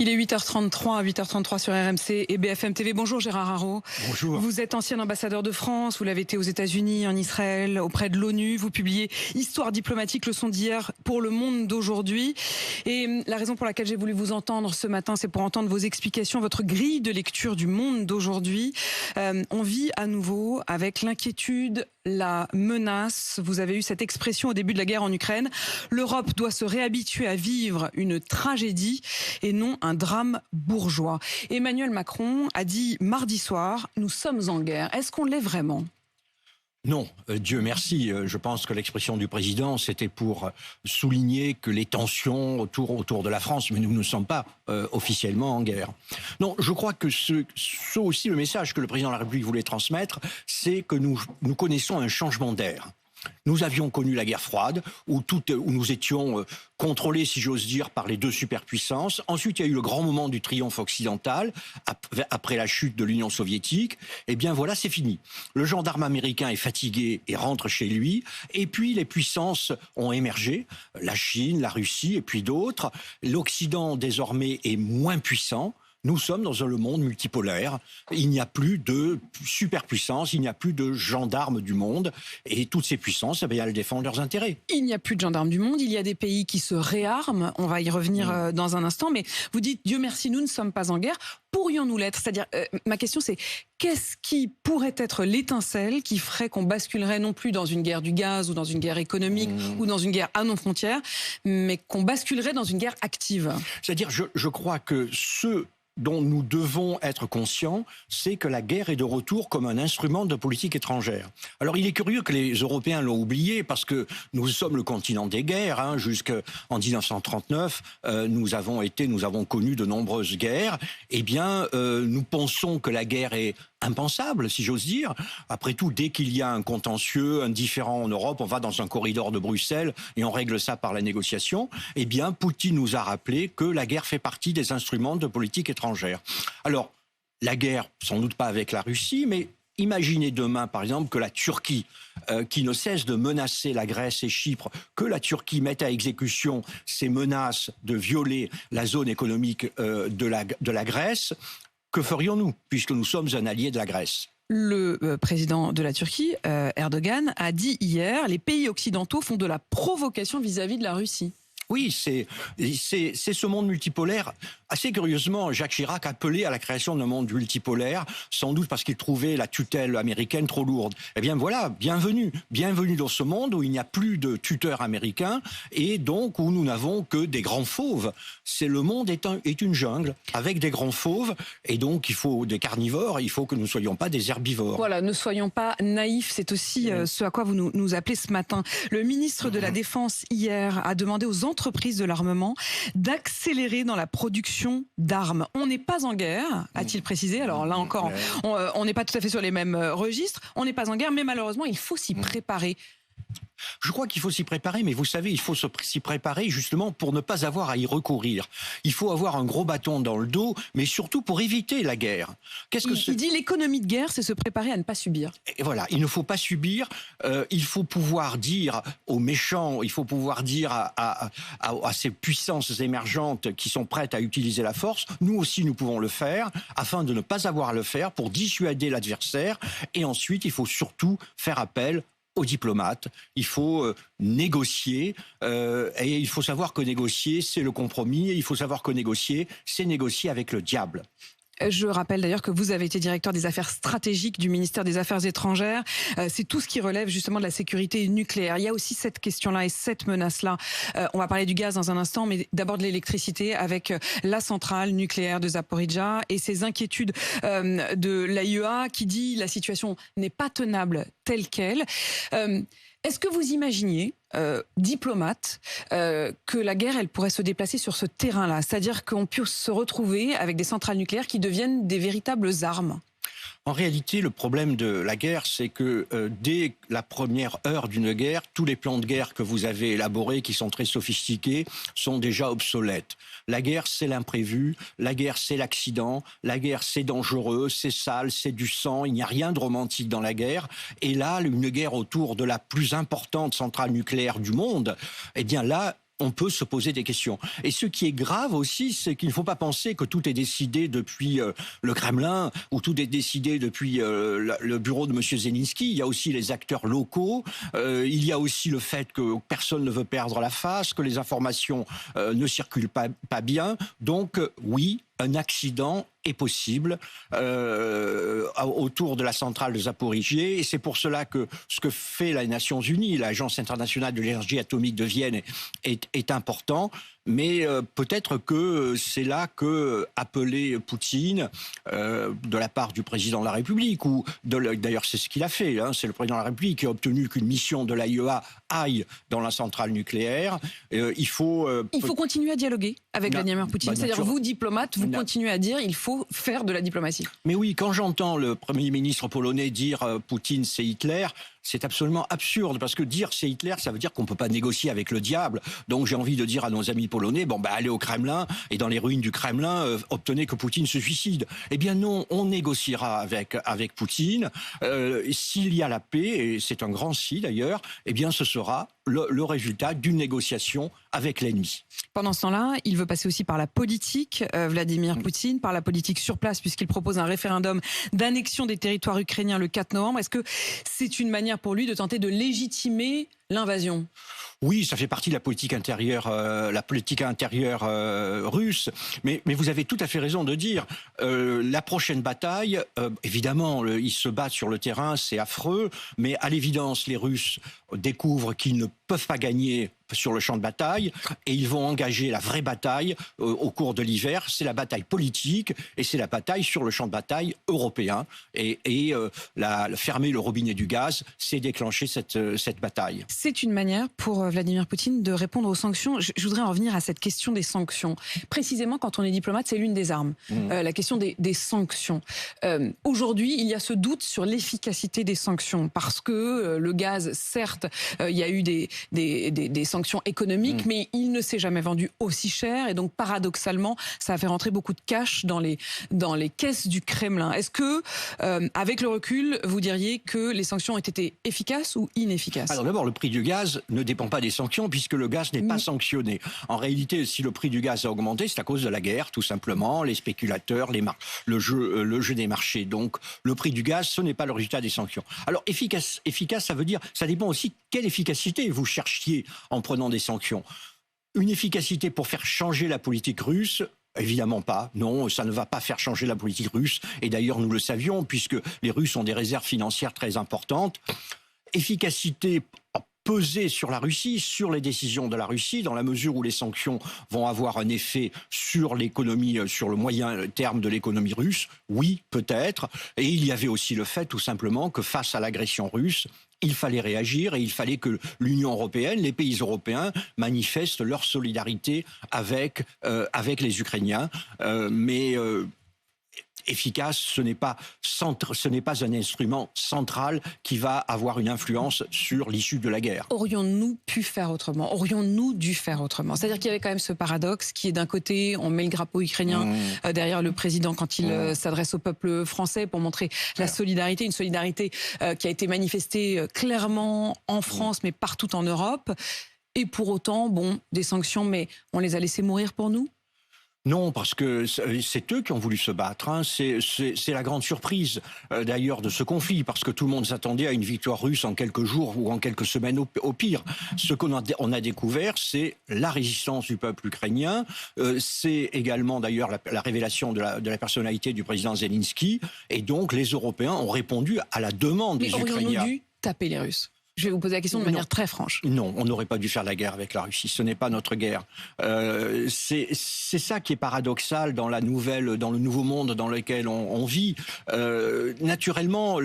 Il est 8h33, 8h33 sur RMC et BFM TV. Bonjour Gérard Haro. Bonjour. Vous êtes ancien ambassadeur de France, vous l'avez été aux États-Unis, en Israël, auprès de l'ONU. Vous publiez Histoire diplomatique, leçon d'hier pour le monde d'aujourd'hui. Et la raison pour laquelle j'ai voulu vous entendre ce matin, c'est pour entendre vos explications, votre grille de lecture du monde d'aujourd'hui. On vit à nouveau avec l'inquiétude, la menace. Vous avez eu cette expression au début de la guerre en Ukraine. L'Europe doit se réhabituer à vivre une tragédie et non un drame bourgeois. Emmanuel Macron a dit mardi soir, nous sommes en guerre. Est-ce qu'on l'est vraiment ? Non, Dieu merci. Je pense que l'expression du président, c'était pour souligner que les tensions autour de la France, mais nous ne sommes pas officiellement en guerre. Non, je crois que ce aussi le message que le président de la République voulait transmettre, c'est que nous connaissons un changement d'air. Nous avions connu la guerre froide, où nous étions contrôlés, si j'ose dire, par les deux superpuissances. Ensuite, il y a eu le grand moment du triomphe occidental, après la chute de l'Union soviétique. Eh bien voilà, c'est fini. Le gendarme américain est fatigué et rentre chez lui. Et puis, les puissances ont émergé. La Chine, la Russie et puis d'autres. L'Occident, désormais, est moins puissant. Nous sommes dans un monde multipolaire. Il n'y a plus de superpuissance, il n'y a plus de gendarmes du monde. Et toutes ces puissances, eh bien, elles défendent leurs intérêts. Il n'y a plus de gendarmes du monde. Il y a des pays qui se réarment. On va y revenir dans un instant. Mais vous dites, Dieu merci, nous ne sommes pas en guerre. Pourrions-nous l'être ? C'est-à-dire, ma question c'est, qu'est-ce qui pourrait être l'étincelle qui ferait qu'on basculerait non plus dans une guerre du gaz ou dans une guerre économique ou dans une guerre à nos frontières, mais qu'on basculerait dans une guerre active ? C'est-à-dire, je crois que ce dont nous devons être conscients, c'est que la guerre est de retour comme un instrument de politique étrangère. Alors il est curieux que les Européens l'ont oublié, parce que nous sommes le continent des guerres. Jusqu'en 1939, nous avons connu de nombreuses guerres. Eh bien, nous pensons que la guerre est impensable, si j'ose dire. Après tout, dès qu'il y a un contentieux, un différend en Europe, on va dans un corridor de Bruxelles et on règle ça par la négociation. Eh bien, Poutine nous a rappelé que la guerre fait partie des instruments de politique étrangère. Alors, la guerre, sans doute pas avec la Russie, mais imaginez demain, par exemple, que la Turquie, qui ne cesse de menacer la Grèce et Chypre, que la Turquie mette à exécution ses menaces de violer la zone économique de la Grèce. Que ferions-nous, puisque nous sommes un allié de la Grèce ? Le président de la Turquie, Erdogan, a dit hier, les pays occidentaux font de la provocation vis-à-vis de la Russie. Oui, c'est ce monde multipolaire. Assez curieusement, Jacques Chirac appelait à la création d'un monde multipolaire, sans doute parce qu'il trouvait la tutelle américaine trop lourde. Eh bien voilà, bienvenue dans ce monde où il n'y a plus de tuteurs américains et donc où nous n'avons que des grands fauves. Le monde est une jungle avec des grands fauves et donc il faut des carnivores, il faut que nous ne soyons pas des herbivores. Voilà, ne soyons pas naïfs, c'est aussi ce à quoi vous nous appelez ce matin. Le ministre de la Défense hier a demandé aux entreprises de l'armement d'accélérer dans la production d'armes. On n'est pas en guerre, a-t-il précisé. Alors là encore, on n'est pas tout à fait sur les mêmes registres. On n'est pas en guerre, mais malheureusement, il faut s'y préparer. Je crois qu'il faut s'y préparer, mais vous savez, il faut s'y préparer justement pour ne pas avoir à y recourir. Il faut avoir un gros bâton dans le dos, mais surtout pour éviter la guerre. Il dit l'économie de guerre, c'est se préparer à ne pas subir. Et voilà, il ne faut pas subir. Il faut pouvoir dire aux méchants, il faut pouvoir dire à ces puissances émergentes qui sont prêtes à utiliser la force, nous aussi nous pouvons le faire, afin de ne pas avoir à le faire, pour dissuader l'adversaire. Et ensuite, il faut surtout faire appel aux diplomates, il faut négocier, et il faut savoir que négocier, c'est le compromis, et il faut savoir que négocier, c'est négocier avec le diable. Je rappelle d'ailleurs que vous avez été directeur des affaires stratégiques du ministère des Affaires étrangères. C'est tout ce qui relève justement de la sécurité nucléaire. Il y a aussi cette question-là et cette menace-là. On va parler du gaz dans un instant, mais d'abord de l'électricité avec la centrale nucléaire de Zaporijjia et ces inquiétudes de l'AIEA qui dit la situation n'est pas tenable telle qu'elle. Est-ce que vous imaginiez, diplomate, que la guerre, elle pourrait se déplacer sur ce terrain-là ? C'est-à-dire qu'on puisse se retrouver avec des centrales nucléaires qui deviennent des véritables armes ? En réalité, le problème de la guerre, c'est que dès la première heure d'une guerre, tous les plans de guerre que vous avez élaborés, qui sont très sophistiqués, sont déjà obsolètes. La guerre, c'est l'imprévu. La guerre, c'est l'accident. La guerre, c'est dangereux, c'est sale, c'est du sang. Il n'y a rien de romantique dans la guerre. Et là, une guerre autour de la plus importante centrale nucléaire du monde, eh bien là, on peut se poser des questions. Et ce qui est grave aussi, c'est qu'il ne faut pas penser que tout est décidé depuis le Kremlin ou tout est décidé depuis le bureau de M. Zelensky. Il y a aussi les acteurs locaux. Il y a aussi le fait que personne ne veut perdre la face, que les informations ne circulent pas bien. Donc oui, un accident est possible autour de la centrale de Zaporijie. Et c'est pour cela que ce que fait les Nations Unies, l'Agence internationale de l'énergie atomique de Vienne, est important. Mais peut-être que c'est là que appeler Poutine de la part du président de la République, ou d'ailleurs c'est ce qu'il a fait, hein, c'est le président de la République qui a obtenu qu'une mission de l'AIEA aille dans la centrale nucléaire. Il faut continuer à dialoguer avec Vladimir Poutine. C'est-à-dire vous, diplomate, vous continuez à dire il faut faire de la diplomatie. Mais oui, quand j'entends le Premier ministre polonais dire Poutine c'est Hitler, c'est absolument absurde, parce que dire c'est Hitler, ça veut dire qu'on ne peut pas négocier avec le diable. Donc j'ai envie de dire à nos amis polonais, allez au Kremlin, et dans les ruines du Kremlin, obtenez que Poutine se suicide. Eh bien non, on négociera avec Poutine. S'il y a la paix, et c'est un grand si d'ailleurs, eh bien ce sera le résultat d'une négociation avec l'ennemi. Pendant ce temps-là, il veut passer aussi par la politique, Vladimir Poutine, par la politique sur place, puisqu'il propose un référendum d'annexion des territoires ukrainiens le 4 novembre. Est-ce que c'est une manière pour lui de tenter de légitimer l'invasion? Oui, ça fait partie de la politique intérieure, russe. Mais vous avez tout à fait raison de dire la prochaine bataille. Évidemment, ils se battent sur le terrain, c'est affreux. Mais à l'évidence, les Russes découvrent qu'ils ne peuvent pas gagner sur le champ de bataille, et ils vont engager la vraie bataille au cours de l'hiver. C'est la bataille politique, et c'est la bataille sur le champ de bataille européen. Et fermer le robinet du gaz, c'est déclencher cette bataille. C'est une manière pour Vladimir Poutine de répondre aux sanctions. Je voudrais en revenir à cette question des sanctions. Précisément, quand on est diplomate, c'est l'une des armes. La question des sanctions. Aujourd'hui, il y a ce doute sur l'efficacité des sanctions, parce que le gaz, certes, il y a eu des sanctions économiques, mais il ne s'est jamais vendu aussi cher, et donc paradoxalement, ça a fait rentrer beaucoup de cash dans les caisses du Kremlin. Est-ce que, avec le recul, vous diriez que les sanctions ont été efficaces ou inefficaces? Alors d'abord, le prix du gaz ne dépend pas des sanctions, puisque le gaz n'est pas sanctionné. En réalité, si le prix du gaz a augmenté, c'est à cause de la guerre, tout simplement, les spéculateurs, le jeu des marchés. Donc le prix du gaz, ce n'est pas le résultat des sanctions. Alors efficace, ça veut dire, ça dépend aussi quelle efficacité vous cherchiez en prenant des sanctions. Une efficacité pour faire changer la politique russe? Évidemment pas. Non, ça ne va pas faire changer la politique russe. Et d'ailleurs, nous le savions, puisque les Russes ont des réserves financières très importantes. Efficacité peser sur la Russie, sur les décisions de la Russie, dans la mesure où les sanctions vont avoir un effet sur l'économie, sur le moyen terme de l'économie russe? Oui, peut-être. Et il y avait aussi le fait, tout simplement, que face à l'agression russe, il fallait réagir, et il fallait que l'Union européenne, les pays européens, manifestent leur solidarité avec les Ukrainiens. Efficace, ce n'est pas un instrument central qui va avoir une influence sur l'issue de la guerre. Aurions-nous pu faire autrement? Aurions-nous dû faire autrement? C'est-à-dire qu'il y avait quand même ce paradoxe qui est, d'un côté, on met le drapeau ukrainien derrière le président quand il s'adresse au peuple français pour montrer la solidarité, une solidarité qui a été manifestée clairement en France, mais partout en Europe. Et pour autant, des sanctions, mais on les a laissés mourir pour nous? Non, parce que c'est eux qui ont voulu se battre. Hein. C'est la grande surprise, d'ailleurs, de ce conflit, parce que tout le monde s'attendait à une victoire russe en quelques jours ou en quelques semaines au pire. Ce qu'on a découvert, c'est la résistance du peuple ukrainien. C'est également, d'ailleurs, la révélation de la personnalité du président Zelensky. Et donc, les Européens ont répondu à la demande des Ukrainiens. Mais aurions-nous dû taper les Russes? Je vais vous poser la question de manière très franche. Non, on n'aurait pas dû faire la guerre avec la Russie. Ce n'est pas notre guerre. C'est ça qui est paradoxal dans le nouveau monde dans lequel on vit. Naturellement,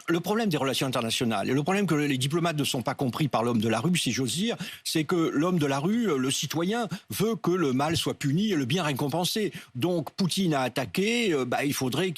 le problème des relations internationales, et le problème que les diplomates ne sont pas compris par l'homme de la rue, si j'ose dire, c'est que l'homme de la rue, le citoyen, veut que le mal soit puni et le bien récompensé. Donc Poutine a attaqué, il faudrait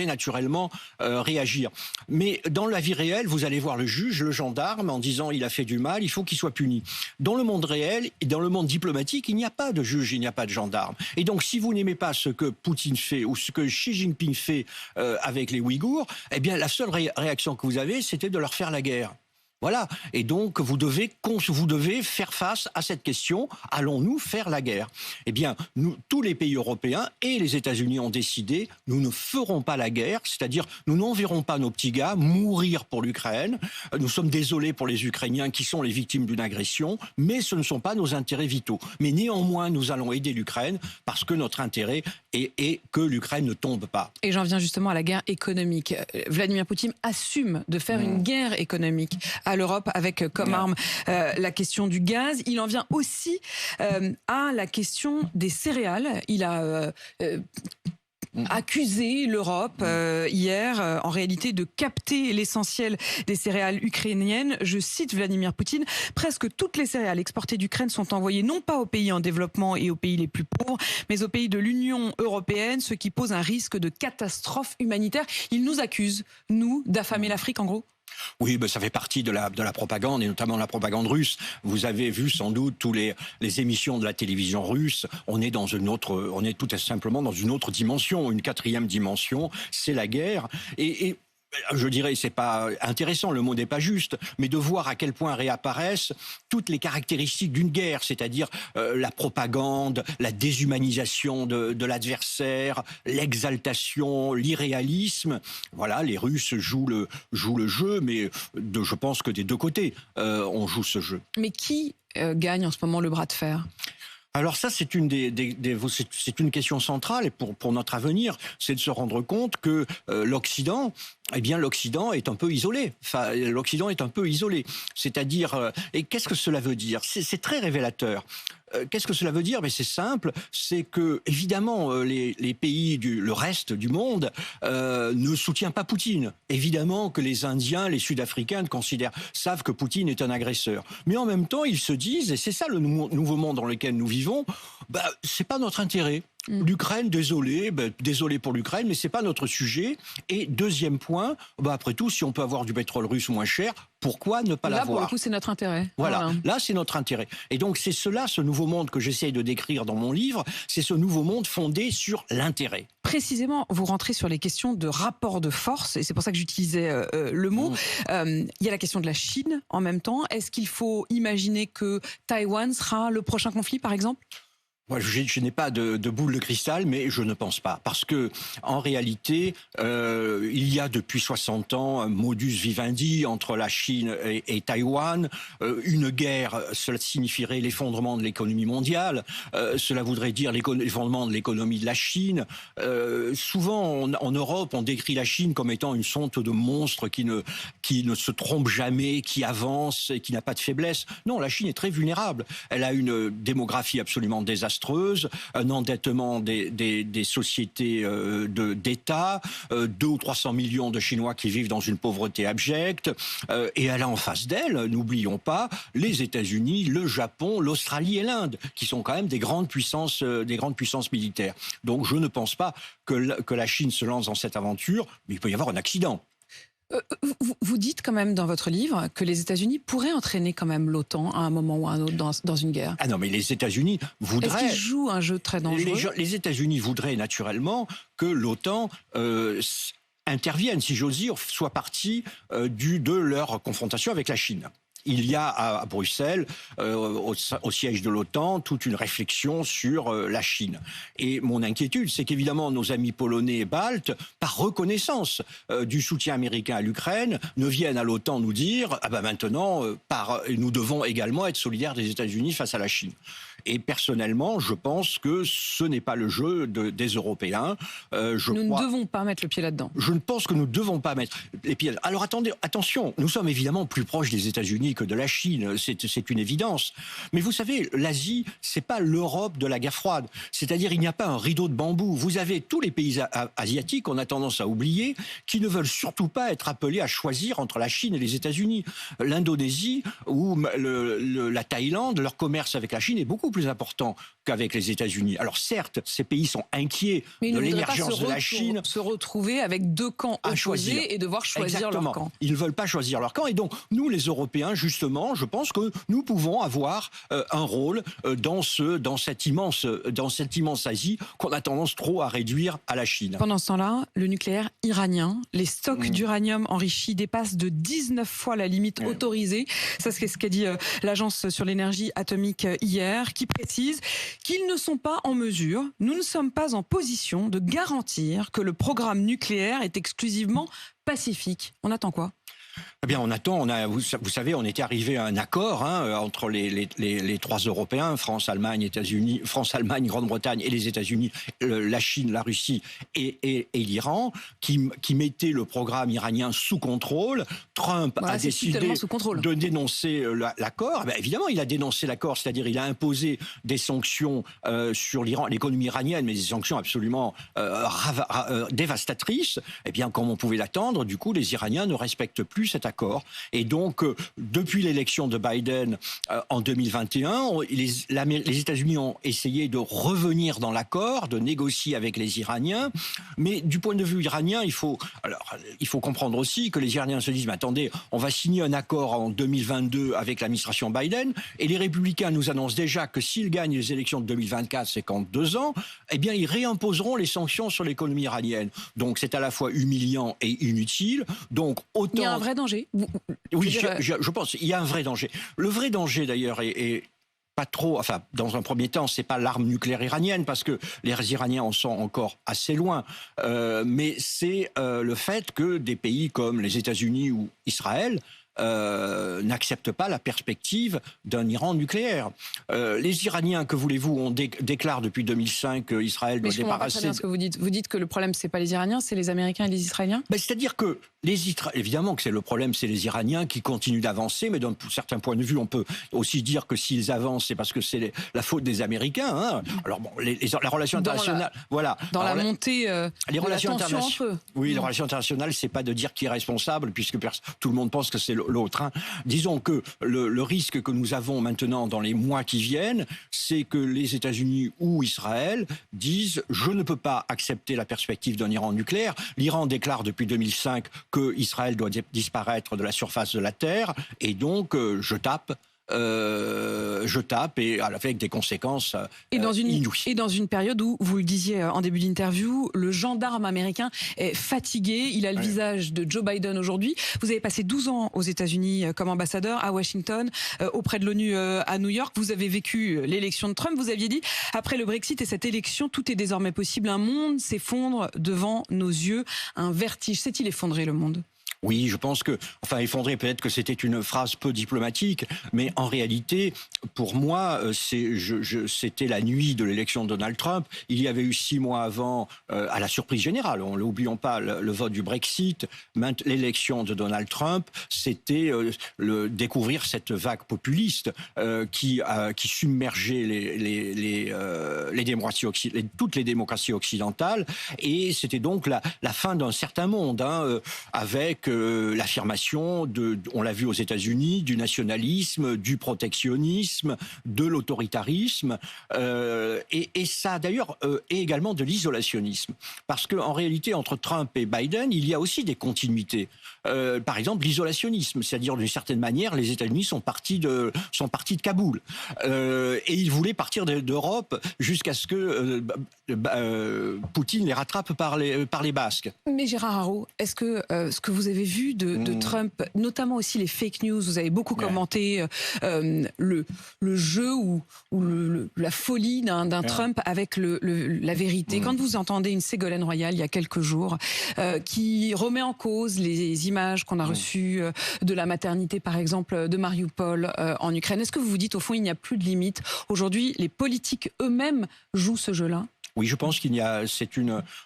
naturellement réagir. Mais dans la vie réelle, vous allez voir le juge, le gendarme, en disant il a fait du mal, il faut qu'il soit puni. Dans le monde réel et dans le monde diplomatique, il n'y a pas de juge, il n'y a pas de gendarme. Et donc si vous n'aimez pas ce que Poutine fait ou ce que Xi Jinping fait avec les Ouïghours, eh bien, la seule réaction que vous avez, c'était de leur faire la guerre. Voilà. Et donc, vous devez faire face à cette question. Allons-nous faire la guerre? Eh bien, nous, tous les pays européens et les États-Unis ont décidé, nous ne ferons pas la guerre, c'est-à-dire, nous n'enverrons pas nos petits gars mourir pour l'Ukraine. Nous sommes désolés pour les Ukrainiens qui sont les victimes d'une agression, mais ce ne sont pas nos intérêts vitaux. Mais néanmoins, nous allons aider l'Ukraine parce que notre intérêt est que l'Ukraine ne tombe pas. Et j'en viens justement à la guerre économique. Vladimir Poutine assume de faire une guerre économique à l'Europe avec comme arme la question du gaz. Il en vient aussi à la question des céréales. Il a accusé l'Europe hier, en réalité, de capter l'essentiel des céréales ukrainiennes. Je cite Vladimir Poutine, presque toutes les céréales exportées d'Ukraine sont envoyées non pas aux pays en développement et aux pays les plus pauvres, mais aux pays de l'Union européenne, ce qui pose un risque de catastrophe humanitaire. Il nous accuse, nous, d'affamer l'Afrique, en gros. Oui, ben ça fait partie de la propagande, et notamment la propagande russe. Vous avez vu sans doute tous les émissions de la télévision russe. On est tout simplement dans une autre dimension, une quatrième dimension, c'est la guerre. Et je dirais, c'est pas intéressant, le mot n'est pas juste, mais de voir à quel point réapparaissent toutes les caractéristiques d'une guerre, c'est-à-dire la propagande, la déshumanisation de l'adversaire, l'exaltation, l'irréalisme. Voilà, les Russes jouent le jeu, mais je pense que des deux côtés, on joue ce jeu. Mais qui gagne en ce moment le bras de fer ? Alors ça, c'est une c'est une question centrale pour notre avenir, c'est de se rendre compte que l'Occident est un peu isolé. Enfin, l'Occident est un peu isolé. C'est-à-dire, et qu'est-ce que cela veut dire ? C'est très révélateur. Qu'est-ce que cela veut dire ? Mais c'est simple, c'est que évidemment les pays le reste du monde ne soutient pas Poutine. Évidemment que les Indiens, les Sud-Africains savent que Poutine est un agresseur. Mais en même temps, ils se disent, et c'est ça le nouveau monde dans lequel nous vivons, c'est pas notre intérêt. L'Ukraine, désolé pour l'Ukraine, mais c'est pas notre sujet. Et deuxième point, après tout, si on peut avoir du pétrole russe moins cher, pourquoi ne pas l'avoir ? Là, pour le coup, c'est notre intérêt. Voilà. Là, c'est notre intérêt. Et donc, c'est ce nouveau monde que j'essaye de décrire dans mon livre, c'est ce nouveau monde fondé sur l'intérêt. Précisément, vous rentrez sur les questions de rapport de force, et c'est pour ça que j'utilisais le mot. Il y a la question de la Chine en même temps. Est-ce qu'il faut imaginer que Taïwan sera le prochain conflit, par exemple ? Moi, je n'ai pas de boule de cristal, mais je ne pense pas. Parce que, en réalité, il y a depuis 60 ans un modus vivendi entre la Chine et Taïwan. Une guerre, cela signifierait l'effondrement de l'économie mondiale. Cela voudrait dire l'effondrement de l'économie de la Chine. Souvent, en Europe, on décrit la Chine comme étant une sorte de monstre qui ne se trompe jamais, qui avance et qui n'a pas de faiblesse. Non, la Chine est très vulnérable. Elle a une démographie absolument désastreuse. Un endettement des sociétés d'État, 200 ou 300 millions de Chinois qui vivent dans une pauvreté abjecte, et elle a en face d'elle, n'oublions pas, les États-Unis, le Japon, l'Australie et l'Inde, qui sont quand même des grandes puissances militaires. Donc je ne pense pas que la Chine se lance dans cette aventure, mais il peut y avoir un accident. Vous dites quand même dans votre livre que les États-Unis pourraient entraîner quand même l'OTAN à un moment ou à un autre dans une guerre. Ah non, mais les États-Unis voudraient... Est-ce qu'ils jouent un jeu très dangereux ? Les États-Unis voudraient naturellement que l'OTAN intervienne, si j'ose dire, soit partie de leur confrontation avec la Chine. Il y a à Bruxelles, au siège de l'OTAN, toute une réflexion sur la Chine. Et mon inquiétude, c'est qu'évidemment, nos amis polonais et baltes, par reconnaissance du soutien américain à l'Ukraine, ne viennent à l'OTAN nous dire maintenant, nous devons également être solidaires des États-Unis face à la Chine. Et personnellement, je pense que ce n'est pas le jeu des Européens. Nous ne devons pas mettre le pied là-dedans. Je ne pense que nous ne devons pas mettre les pieds là-dedans. Alors attention, nous sommes évidemment plus proches des États-Unis que de la Chine, c'est une évidence. Mais vous savez, l'Asie, c'est pas l'Europe de la guerre froide. C'est-à-dire, il n'y a pas un rideau de bambou. Vous avez tous les pays asiatiques, on a tendance à oublier, qui ne veulent surtout pas être appelés à choisir entre la Chine et les États-Unis. L'Indonésie ou la Thaïlande, leur commerce avec la Chine est beaucoup beaucoup plus important qu'avec les États-Unis. Alors certes, ces pays sont inquiets de l'émergence de la Chine. Se retrouver avec deux camps opposés et devoir choisir leur camp. Ils ne veulent pas choisir leur camp. Et donc, nous, les Européens, justement, je pense que nous pouvons avoir un rôle dans cette immense Asie qu'on a tendance trop à réduire à la Chine. Pendant ce temps-là, le nucléaire iranien, les stocks d'uranium enrichi dépassent de 19 fois la limite autorisée. Ça, c'est ce qu'a dit l'Agence sur l'énergie atomique hier, qui précise qu'ils ne sont pas en mesure, nous ne sommes pas en position de garantir que le programme nucléaire est exclusivement pacifique. On attend quoi ? Eh bien, on attend. Vous savez, on était arrivé à un accord entre les trois Européens, France, Allemagne, États-Unis, France, Allemagne, Grande-Bretagne et les États-Unis, la Chine, la Russie et l'Iran, qui mettait le programme iranien sous contrôle. Trump a décidé de dénoncer l'accord. Ben, évidemment, il a dénoncé l'accord, c'est-à-dire il a imposé des sanctions sur l'Iran, l'économie iranienne, mais des sanctions absolument dévastatrices. Eh bien, comme on pouvait l'attendre, du coup, les Iraniens ne respectent plus cet accord. Et donc, depuis l'élection de Biden en 2021, les États-Unis ont essayé de revenir dans l'accord, de négocier avec les Iraniens. Mais du point de vue iranien, il faut comprendre aussi que les Iraniens se disent, mais attendez, on va signer un accord en 2022 avec l'administration Biden, et les républicains nous annoncent déjà que s'ils gagnent les élections de 2024, c'est qu'en 2 ans, eh bien, ils réimposeront les sanctions sur l'économie iranienne. Donc, c'est à la fois humiliant et inutile. Donc, autant... Il y a un vrai danger. Oui, je pense qu'il y a un vrai danger. Le vrai danger, d'ailleurs, est pas trop... Enfin, dans un premier temps, c'est pas l'arme nucléaire iranienne, parce que les Iraniens en sont encore assez loin. Mais c'est le fait que des pays comme les États-Unis ou Israël n'acceptent pas la perspective d'un Iran nucléaire. Les Iraniens, que voulez-vous, on déclare depuis 2005 qu'Israël doit débarrasser... Très bien ce que vous dites. Vous dites que le problème, c'est pas les Iraniens, c'est les Américains et les Israéliens ? C'est-à-dire que évidemment que c'est le problème, c'est les Iraniens qui continuent d'avancer, mais d'un certain point de vue, on peut aussi dire que s'ils avancent, c'est parce que c'est la faute des Américains. Hein. Alors bon, la relation internationale, voilà. Dans la montée les relations internationales. Oui, les relations internationales, c'est pas de dire qui est responsable, puisque tout le monde pense que c'est l'autre. Hein. Disons que le risque que nous avons maintenant dans les mois qui viennent, c'est que les États-Unis ou Israël disent « je ne peux pas accepter la perspective d'un Iran nucléaire ». L'Iran déclare depuis 2005 que Israël doit disparaître de la surface de la Terre, et donc je tape et avec des conséquences inouïes. Et dans une période où, vous le disiez en début d'interview, le gendarme américain est fatigué, il a le visage de Joe Biden aujourd'hui. Vous avez passé 12 ans aux États-Unis comme ambassadeur à Washington, auprès de l'ONU à New York. Vous avez vécu l'élection de Trump. Vous aviez dit, après le Brexit et cette élection, tout est désormais possible. Un monde s'effondre devant nos yeux. Un vertige. S'est-il effondré, le monde ? Oui, je pense que, effondrer, peut-être que c'était une phrase peu diplomatique, mais en réalité, pour moi, c'était la nuit de l'élection de Donald Trump. Il y avait eu 6 mois avant, à la surprise générale, n'oublions pas le vote du Brexit, l'élection de Donald Trump, c'était découvrir cette vague populiste qui submergeait toutes les démocraties occidentales, et c'était donc la fin d'un certain monde, avec l'affirmation on l'a vu aux États-Unis, du nationalisme, du protectionnisme, de l'autoritarisme, et ça d'ailleurs est également de l'isolationnisme, parce qu'en réalité entre Trump et Biden, il y a aussi des continuités. Par exemple, l'isolationnisme, c'est-à-dire d'une certaine manière, les États-Unis sont partis de Kaboul, et ils voulaient partir d'Europe jusqu'à ce que Poutine les rattrape par les Basques. Mais Gérard Haraud, est-ce que ce que vous avez vu de Trump, notamment aussi les fake news, vous avez beaucoup commenté le jeu ou la folie d'un Trump avec la vérité. Quand vous entendez une Ségolène Royal il y a quelques jours qui remet en cause les images qu'on a reçues de la maternité, par exemple, de Mariupol en Ukraine, est-ce que vous vous dites, au fond, il n'y a plus de limite? Aujourd'hui, les politiques eux-mêmes jouent ce jeu-là? Oui, je pense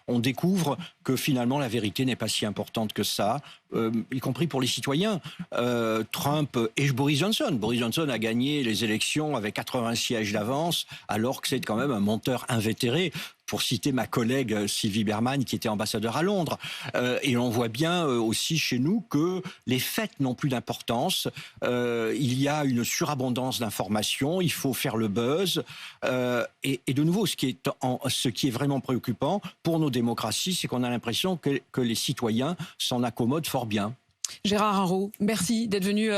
on découvre que finalement la vérité n'est pas si importante que ça, y compris pour les citoyens. Trump et Boris Johnson. Boris Johnson a gagné les élections avec 80 sièges d'avance, alors que c'est quand même un menteur invétéré. pour citer ma collègue Sylvie Berman, qui était ambassadeur à Londres. Et on voit bien aussi chez nous que les faits n'ont plus d'importance. Il y a une surabondance d'informations, il faut faire le buzz. Et de nouveau, ce qui est vraiment préoccupant pour nos démocraties, c'est qu'on a l'impression que les citoyens s'en accommodent fort bien. Gérard Haraud, merci d'être venu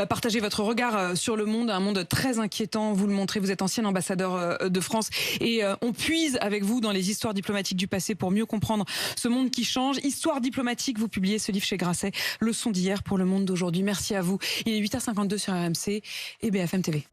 partager votre regard sur le monde, un monde très inquiétant, vous le montrez, vous êtes ancien ambassadeur de France et on puise avec vous dans les histoires diplomatiques du passé pour mieux comprendre ce monde qui change. Histoire diplomatique, vous publiez ce livre chez Grasset, Leçon d'hier pour le monde d'aujourd'hui. Merci à vous. Il est 8h52 sur RMC et BFM TV.